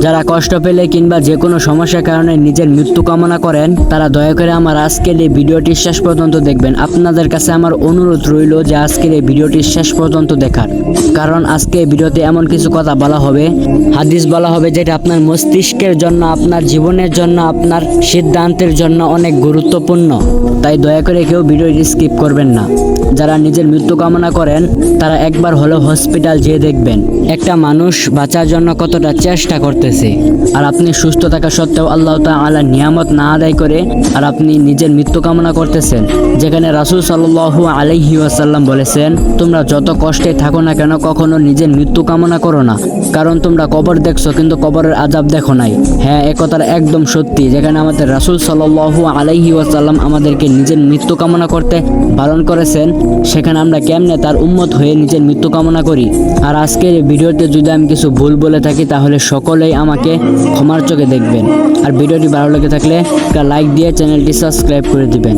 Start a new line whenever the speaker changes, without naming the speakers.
যারা কষ্ট পেলে কিংবা যে কোনো সমস্যার কারণে নিজের মৃত্যু কামনা করেন তারা দয়া করে আমার আজকের এই ভিডিওটি শেষ পর্যন্ত দেখবেন। আপনাদের কাছে আমার অনুরোধ রইল যে আজকের এই ভিডিওটি শেষ পর্যন্ত দেখার, কারণ আজকে এই ভিডিওতে এমন কিছু কথা বলা হবে, হাদিস বলা হবে যেটা আপনার মস্তিষ্কের জন্য, আপনার জীবনের জন্য, আপনার সিদ্ধান্তের জন্য অনেক গুরুত্বপূর্ণ। তাই দয়া করে কেউ ভিডিওটি স্কিপ করবেন না। যারা নিজের মৃত্যু কামনা করেন তারা একবার হলেও হসপিটাল যেয়ে দেখবেন একটা মানুষ বাঁচার জন্য কতটা চেষ্টা করতেছে। আর আপনি সুস্থ থাকা সত্ত্বেও আল্লাহ তাআলার নিয়ামত না আদায় করে আর আপনি নিজের মৃত্যু কামনা করতেছেন, যেখানে রাসূল সাল্লাল্লাহু আলাইহি ওয়াসাল্লাম বলেছেন, তোমরা যত কষ্টে থাকো না কেন কখনো নিজের মৃত্যু কামনা করো না, কারণ তোমরা কবর দেখছো কিন্তু কবরের আযাব দেখো নাই। হ্যাঁ, এ কথাটা একদম সত্যি। যেখানে আমাদের রাসূল সাল্লাল্লাহু আলাইহি ওয়াসাল্লাম আমাদেরকে নিজের মৃত্যু কামনা করতে বারণ করেছেন, সেখানে আমরা কেমনে তার উম্মত হয়ে নিজের মৃত্যু কামনা করি। আর আজকের এই ভিডিওতে যদি আমি কিছু ভুল বলে থাকি তাহলে সকলেই আমাকে ক্ষমার চোখে দেখবেন। আর ভিডিওটি ভালো লেগে থাকলে একটা লাইক দিয়ে চ্যানেলটি সাবস্ক্রাইব করে দিবেন।